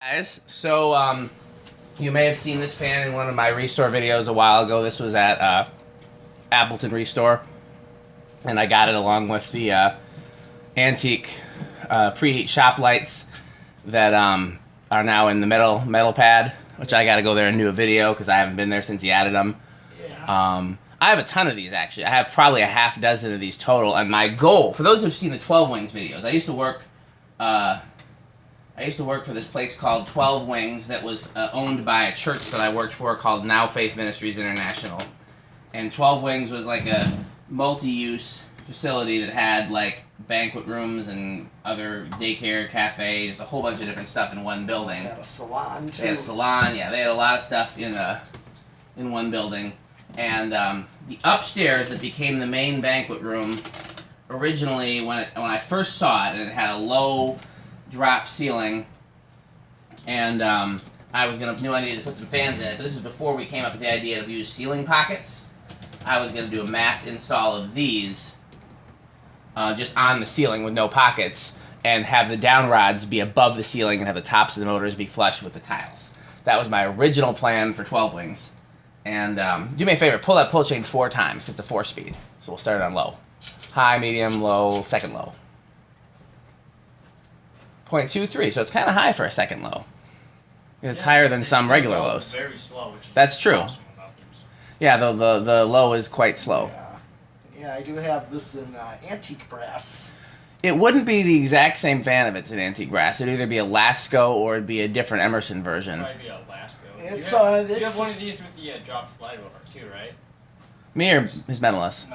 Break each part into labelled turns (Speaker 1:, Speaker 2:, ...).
Speaker 1: Guys, so you may have seen this fan in one of my Restore videos a while ago. This was at Appleton Restore, and I got it along with the antique preheat shop lights that are now in the metal pad, which I got to go there and do a video because I haven't been there since he added them.
Speaker 2: Yeah.
Speaker 1: I have a ton of these, actually. I have probably a half dozen of these total, and my goal, for those who've seen the 12 Wings videos, I used to work for this place called 12 Wings that was owned by a church that I worked for called Now Faith Ministries International. And 12 Wings was like a multi-use facility that had like banquet rooms and other daycare, cafes, a whole bunch of different stuff in one building.
Speaker 2: They had a salon too.
Speaker 1: They had a salon, yeah. They had a lot of stuff in one building. And the upstairs that became the main banquet room, originally when I first saw it, and it had a low drop ceiling, and I knew I needed to put some fans in it, but this is before we came up with the idea to use ceiling pockets. I was going to do a mass install of these just on the ceiling with no pockets, and have the down rods be above the ceiling and have the tops of the motors be flush with the tiles. That was my original plan for 12 Wings. And do me a favor, pull that pull chain 4 times. It's a 4-speed, so we'll start it on low. High, medium, low, second low. 0.23, so it's kind of high for a second low. It's higher than some regular lows.
Speaker 3: Very slow. Which is
Speaker 1: That's true.
Speaker 3: awesome about these.
Speaker 1: Yeah, the low is quite slow.
Speaker 2: Yeah, I do have this in antique brass.
Speaker 1: It wouldn't be the exact same fan if it's an antique brass. It'd either be a Lasco or it'd be a different Emerson version.
Speaker 3: Probably be a Lasco.
Speaker 2: It's
Speaker 3: you have one of these with the dropped flight over too, right?
Speaker 1: Me or his Mentalist?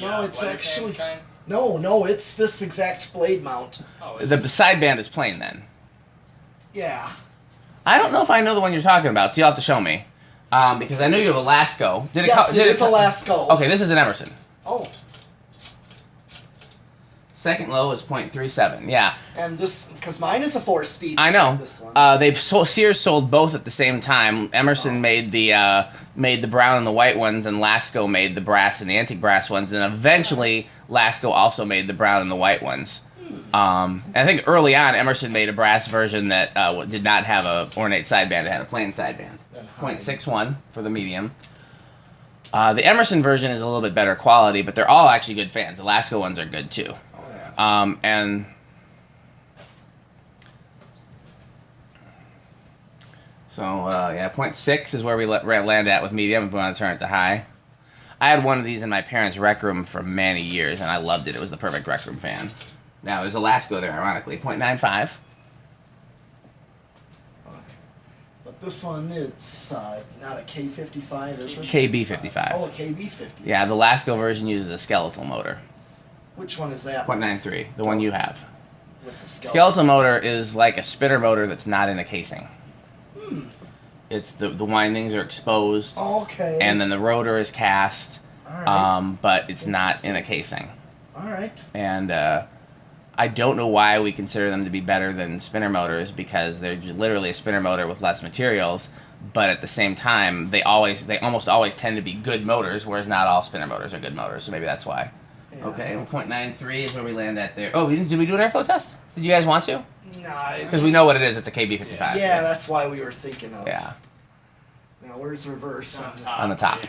Speaker 2: No, it's actually...
Speaker 3: Kind?
Speaker 2: No, it's this exact blade mount.
Speaker 3: Oh,
Speaker 1: The sideband is plain then.
Speaker 2: Yeah.
Speaker 1: I don't know if I know the one you're talking about, so you'll have to show me. Because I know you have a Lasco.
Speaker 2: Yes, it is a Lasco.
Speaker 1: Okay, this is an Emerson.
Speaker 2: Oh.
Speaker 1: Second low is 0.37. Yeah.
Speaker 2: And this, because mine is a 4-speed.
Speaker 1: I know.
Speaker 2: Like this one.
Speaker 1: Sears sold both at the same time. Emerson made the brown and the white ones, and Lasco made the brass and the antique brass ones. And then eventually, Lasco also made the brown and the white ones. And I think early on, Emerson made a brass version that did not have a ornate sideband. It had a plain sideband. 0.61 for the medium. The Emerson version is a little bit better quality, but they're all actually good fans. The Lasco ones are good too. And so, yeah, 0.6 is where we land at with medium if we want to turn it to high. I had one of these in my parents' rec room for many years, and I loved it. It was the perfect rec room fan. Now, there's a Lasco there, ironically. 0.95.
Speaker 2: But this one, it's not a K55, is it?
Speaker 1: KB55.
Speaker 2: Oh, a KB50.
Speaker 1: Yeah, the Lasco version uses a skeletal motor.
Speaker 2: Which one is that?
Speaker 1: 0.93, the one you have.
Speaker 2: What's a skeletal?
Speaker 1: Skeletal motor is like a spinner motor that's not in a casing. It's the windings are exposed,
Speaker 2: Okay.
Speaker 1: and then the rotor is cast,
Speaker 2: Alright.
Speaker 1: but it's not in a casing.
Speaker 2: Alright.
Speaker 1: And I don't know why we consider them to be better than spinner motors, because they're just literally a spinner motor with less materials, but at the same time, they almost always tend to be good motors, whereas not all spinner motors are good motors, so maybe that's why.
Speaker 2: Yeah.
Speaker 1: Okay, 0.93 is where we land at there. Oh, did we do an airflow test? Did you guys want to?
Speaker 2: Nah,
Speaker 1: Because we know what it is. It's a KB55.
Speaker 2: Yeah, that's why we were thinking of.
Speaker 1: Yeah.
Speaker 2: Now, where's reverse?
Speaker 1: On the top.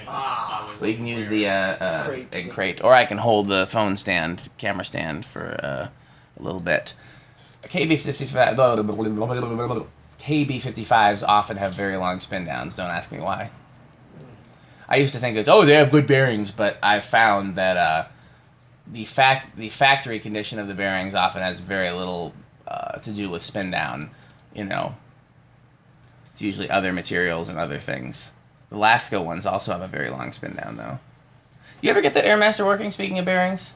Speaker 1: Well, you can use the
Speaker 2: Crate.
Speaker 1: egg crate, or I can hold the phone stand, camera stand, for a little bit. KB55s often have very long spin downs. Don't ask me why. I used to think it's they have good bearings, but I've found that the factory condition of the bearings often has very little to do with spin down. You know, it's usually other materials and other things. The Lasco ones also have a very long spin down, though. You ever get that Airmaster working? Speaking of bearings.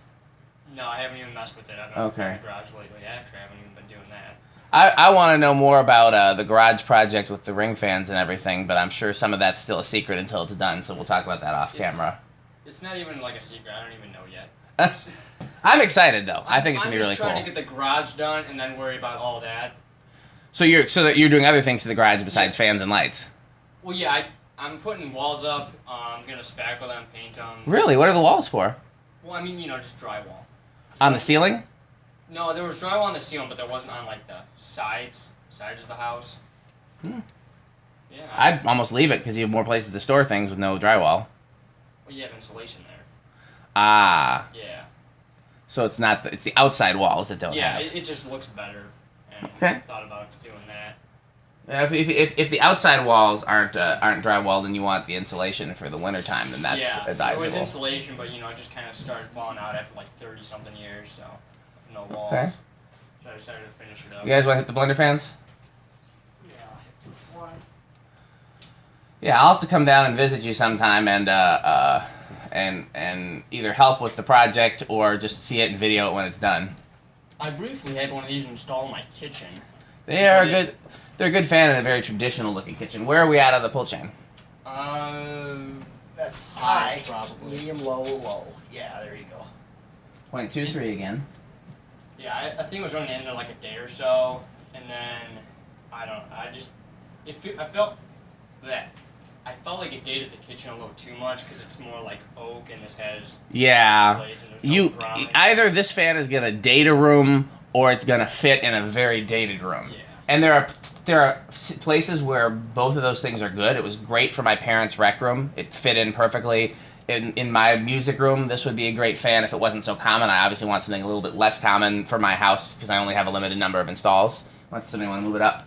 Speaker 3: No, I haven't even messed with it. I've been in the garage lately. Actually, I haven't even been doing that.
Speaker 1: I want to know more about the garage project with the ring fans and everything, but I'm sure some of that's still a secret until it's done, so we'll talk about that off camera.
Speaker 3: It's not even like a secret. I don't even know yet.
Speaker 1: I'm excited, though. I think it's going to be really cool.
Speaker 3: I'm just trying to get the garage done and then worry about all that.
Speaker 1: So you're doing other things to the garage besides fans and lights?
Speaker 3: Well, yeah, I'm putting walls up. I'm going to spackle them, paint them.
Speaker 1: Really? What are the walls for?
Speaker 3: Well, I mean, just drywall.
Speaker 1: On the ceiling?
Speaker 3: No, there was drywall on the ceiling, but there wasn't on, like, the sides. sides of the house.
Speaker 1: Hmm.
Speaker 3: Yeah.
Speaker 1: I'd almost leave it because you have more places to store things with no drywall.
Speaker 3: Well, you have insulation there.
Speaker 1: Ah.
Speaker 3: Yeah.
Speaker 1: So it's not it's the outside walls that don't
Speaker 3: Yeah,
Speaker 1: have.
Speaker 3: it just looks better. And
Speaker 1: Okay.
Speaker 3: I thought about doing that.
Speaker 1: If the outside walls aren't drywalled and you want the insulation for the wintertime, then that's advisable.
Speaker 3: It was insulation, but it just kind of started falling out after like 30-something years, so no walls.
Speaker 1: Okay.
Speaker 3: So I decided to finish it up.
Speaker 1: You guys want to hit the blender fans?
Speaker 2: Yeah, I'll hit this one.
Speaker 1: Yeah, I'll have to come down and visit you sometime and either help with the project or just see it and video it when it's done.
Speaker 3: I briefly had one of these installed in my kitchen.
Speaker 1: They're a good fan in a very traditional looking kitchen. Where are we at on the pull chain?
Speaker 2: That's high,
Speaker 3: probably.
Speaker 2: medium, low, low. Yeah, there you go.
Speaker 1: 0.23 again.
Speaker 3: Yeah, I think it was running into like a day or so, and then I felt like it dated the kitchen a little too much because it's more like oak and this has blades and there's no browning.
Speaker 1: Either this fan is gonna date a room or it's gonna fit in a very dated room.
Speaker 3: Yeah.
Speaker 1: And there are places where both of those things are good. It was great for my parents' rec room. It fit in perfectly. In my music room, this would be a great fan if it wasn't so common. I obviously want something a little bit less common for my house because I only have a limited number of installs. Unless somebody want to move it up.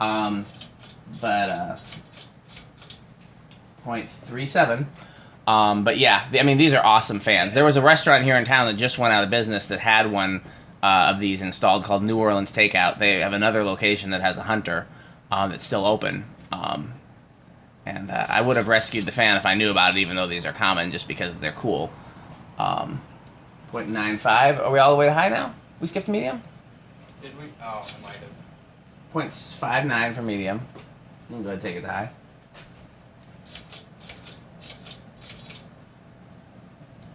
Speaker 1: 0.37. But yeah, these are awesome fans. There was a restaurant here in town that just went out of business that had one of these installed called New Orleans Takeout. They have another location that has a Hunter that's still open. And I would have rescued the fan if I knew about it, even though these are common, just because they're cool. 0.95. Are we all the way to high now? We skipped to medium?
Speaker 3: Did we? Oh, I might have.
Speaker 1: 0.59 for medium. You can go ahead and take it to high.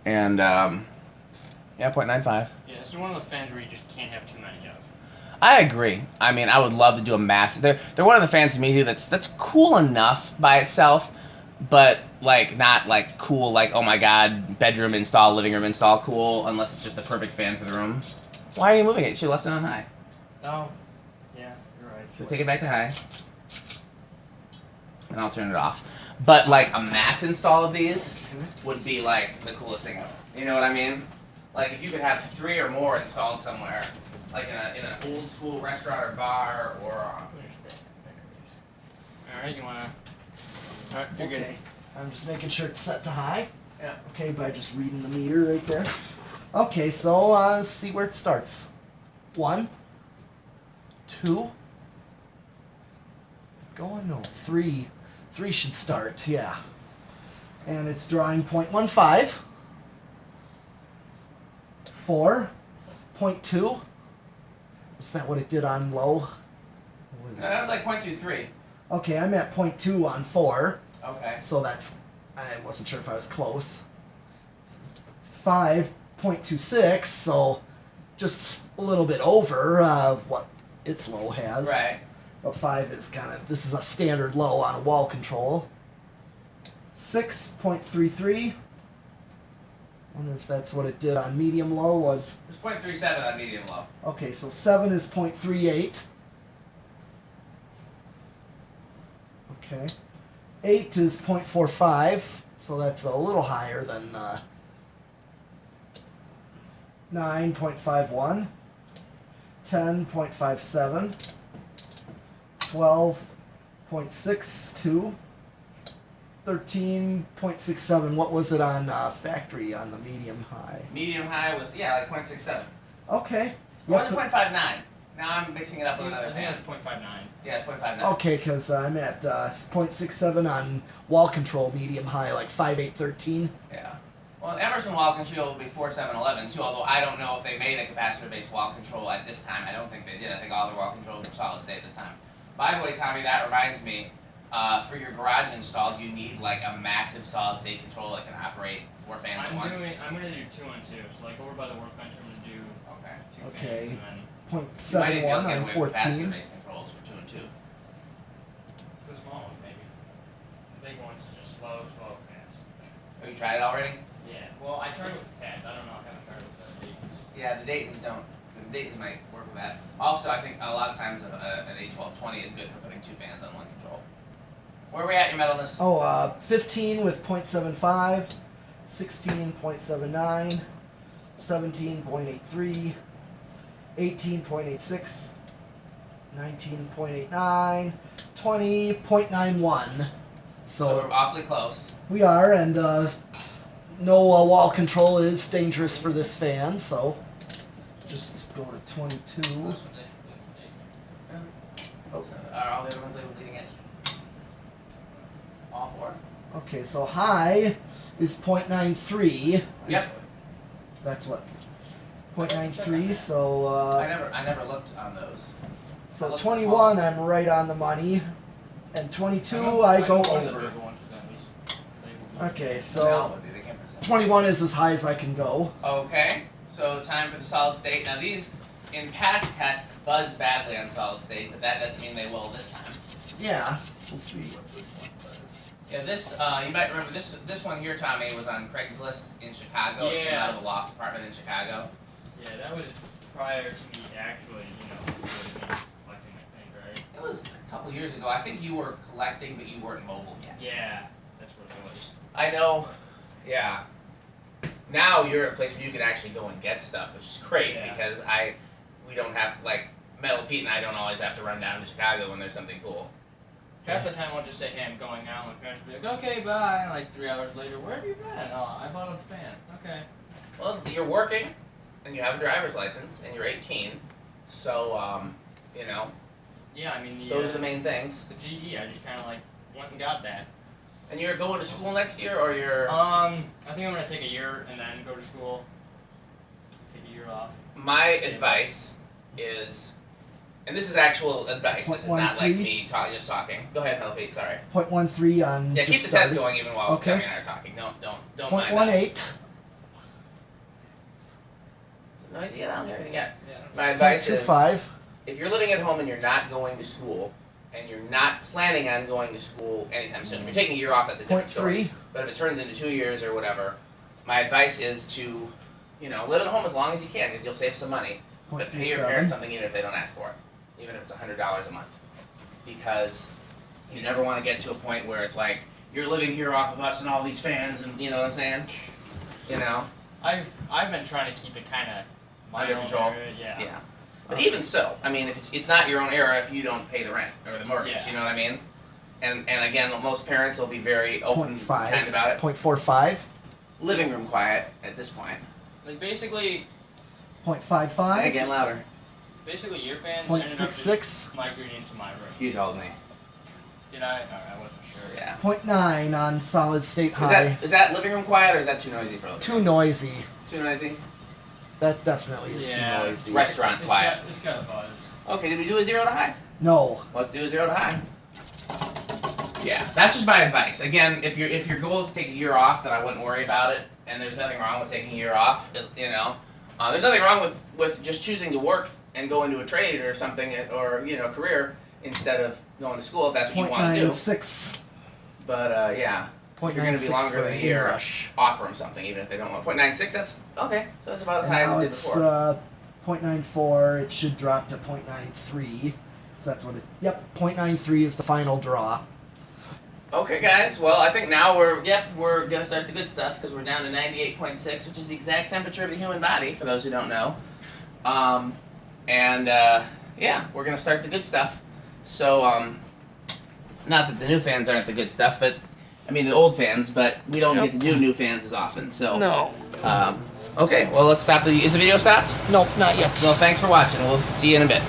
Speaker 1: And, yeah, 0.95.
Speaker 3: Yeah, this is one of those fans where you just can't have too many of.
Speaker 1: I agree. I would love to do a massive... They're one of the fans to me, too, that's cool enough by itself, but, not, cool, oh my god, bedroom install, living room install cool, unless it's just the perfect fan for the room. Why are you moving it? You should have left it on high.
Speaker 3: Oh, yeah, you're right.
Speaker 1: So take it back to high. And I'll turn it off. But, a mass install of these would be, the coolest thing ever. You know what I mean? If you could have 3 or more installed somewhere, in an old school restaurant or bar or...
Speaker 3: Alright, you wanna... Alright, you're good.
Speaker 2: Okay, I'm just making sure it's set to high.
Speaker 1: Yeah.
Speaker 2: Okay, by just reading the meter right there. Okay, so let's see where it starts. 1, 2... Going no, 3. 3 should start, yeah. And it's drawing 0.15. 4. 0.2. Is that what it did on low?
Speaker 1: No, that was 0.23.
Speaker 2: Okay, I'm at 0.2 on 4.
Speaker 1: Okay.
Speaker 2: So that's... I wasn't sure if I was close. It's 5.26, so just a little bit over what its low has.
Speaker 1: Right.
Speaker 2: But 5 is this is a standard low on a wall control. 6.33. Wonder if that's what it did on medium low.
Speaker 1: It's 0.37 on medium low.
Speaker 2: Okay, so 7 is 0.38. Okay. 8 is 0.45, so that's a little higher than 9.51. 10.57. 12.62, 13.67. What was it on factory on the medium high?
Speaker 1: Medium high was 0.67.
Speaker 2: Okay.
Speaker 1: Or was it 0.59? Now I'm mixing it up with another
Speaker 3: I think
Speaker 1: fan.
Speaker 3: it's 0.59.
Speaker 1: Yeah, it's 0.59.
Speaker 2: Okay, because I'm at 0.67 on wall control medium high, 5.813.
Speaker 1: Yeah. Well, Emerson wall control will be 4711 too, although I don't know if they made a capacitor-based wall control at this time. I don't think they did. I think all their wall controls were solid state this time. By the way, Tommy, that reminds me, for your garage install, do you need a massive solid state control that can operate 4 fans at once?
Speaker 3: I'm gonna do 2 on 2. So over by the workbench, I'm gonna do 2 fans and then
Speaker 2: 0.71 on 14.
Speaker 1: Capacitor-based controls for 2 and 2.
Speaker 3: the small one maybe. The big one's just slow, fast.
Speaker 1: Have you tried it already?
Speaker 3: Yeah. Well, I tried with the tabs. I don't know. I haven't tried with the Daytons.
Speaker 1: Yeah, the Daytons don't. The Dayton might work with that. Also, I think a lot of times an A1220 is good for putting 2 fans on one control. Where are we at, your metalness?
Speaker 2: Oh, 15 with 0.75, 16.79, 17.83, 18.86, 19.89, 20.91.
Speaker 1: So we're awfully close.
Speaker 2: We are, and no wall control is dangerous for this fan, so just go to 22.
Speaker 1: Oh, so are all the other ones labeled leading edge? All 4?
Speaker 2: Okay, so high is 0.93.
Speaker 1: Yep.
Speaker 2: That's what? 0.93, so
Speaker 1: I never looked on those.
Speaker 2: so 21 I'm right on the money, and 22 I go over. Okay, so 21 is as high as I can go.
Speaker 1: Okay, so time for the solid state. Now these, in past tests, buzz badly on solid state, but that doesn't mean they will this time.
Speaker 2: Yeah, we'll see what this one does.
Speaker 1: Yeah, this, you might remember, this one here, Tommy, was on Craigslist in Chicago. It came out of the loft apartment in Chicago.
Speaker 3: Yeah, that was prior to me actually, collecting, I think, right?
Speaker 1: It was a couple years ago. I think you were collecting, but you weren't mobile yet.
Speaker 3: Yeah, that's what it was.
Speaker 1: I know, yeah. Now you're at a place where you can actually go and get stuff, which is great because we don't have to, like, Metal Pete and I don't always have to run down to Chicago when there's something cool.
Speaker 3: Half the time I'll just say, hey, I'm going out, my parents will be like, okay, bye, and like 3 hours later, where have you been? Oh, I bought a fan. Okay.
Speaker 1: Well, you're working, and you have a driver's license, and you're 18, so,
Speaker 3: Yeah, I mean,
Speaker 1: those are the main things.
Speaker 3: The GE, I just kind of like went and got that.
Speaker 1: And you're going to school next year, or you're...
Speaker 3: I think I'm going to take a year and then go to school. Take a year off.
Speaker 1: My advice is, and this is actual advice, this is not like me just talking. Go ahead, Metal Pete, sorry.
Speaker 2: 0.13 on
Speaker 1: Yeah, keep the test going even while
Speaker 2: Okay.
Speaker 1: Tammy and I are talking. Don't mind us.
Speaker 2: 0.18.
Speaker 1: Is it noisy? Yeah, I don't hear anything yet.
Speaker 3: Yeah.
Speaker 1: My advice is,
Speaker 2: 0.25.
Speaker 1: if you're living at home and you're not going to school, and you're not planning on going to school anytime soon, if you're taking a year off, that's a different story.
Speaker 2: 0.3.
Speaker 1: But if it turns into 2 years or whatever, my advice is to, live at home as long as you can, because you'll save some money. But pay your parents something even if they don't ask for it, even if it's $100 a month, because you never want to get to a point where it's like you're living here off of us and all these fans, and you know what I'm saying?
Speaker 3: I've been trying to keep it kind of
Speaker 1: Under control.
Speaker 3: Yeah.
Speaker 1: Yeah. But even so, I mean, if it's not your own era if you don't pay the rent or the mortgage,
Speaker 3: Yeah.
Speaker 1: you know what I mean? And again, most parents will be very open and
Speaker 2: 0.5.
Speaker 1: kind about it.
Speaker 2: 0.45.
Speaker 1: Living room quiet at this point.
Speaker 3: Like basically
Speaker 2: 0.55.
Speaker 1: And again, louder.
Speaker 3: Basically your fans ended up
Speaker 2: 0.66.
Speaker 3: just migrating into my room.
Speaker 1: You told me.
Speaker 3: Did I? Alright, I wasn't sure.
Speaker 1: Yeah.
Speaker 2: 0.9 on solid state high.
Speaker 1: Is that living room quiet or is that too noisy for living
Speaker 2: Too
Speaker 1: room?
Speaker 2: noisy.
Speaker 1: Too noisy?
Speaker 2: That definitely is
Speaker 3: Yeah.
Speaker 2: too noisy.
Speaker 1: Restaurant quiet.
Speaker 3: It's got a buzz.
Speaker 1: Okay, did we do a 0 to high?
Speaker 2: No.
Speaker 1: Let's do a 0 to high. Yeah, that's just my advice. Again, if your goal is to take a year off, then I wouldn't worry about it. And there's nothing wrong with taking a year off. There's nothing wrong with just choosing to work and go into a trade or something, or career instead of going to school if that's what you want to do.
Speaker 2: 0.96.
Speaker 1: But yeah, if you're going to be longer than a year,
Speaker 2: rush.
Speaker 1: offer them something even if they don't want. 0.96. That's okay. So that's about as
Speaker 2: And
Speaker 1: high as
Speaker 2: now
Speaker 1: it did
Speaker 2: it's
Speaker 1: before.
Speaker 2: 0.94. It should drop to 0.93. So that's what it. Yep, 0.93 is the final draw.
Speaker 1: Okay, guys. Well, I think now we're gonna start the good stuff because we're down to 98.6, which is the exact temperature of the human body. For those who don't know, yeah, we're gonna start the good stuff. So, not that the new fans aren't the good stuff, but I mean the old fans. But we don't get to do new fans as often. So
Speaker 2: No.
Speaker 1: Okay. Well, let's stop. Is the video stopped?
Speaker 2: Nope, not yet.
Speaker 1: Well, thanks for watching. We'll see you in a bit.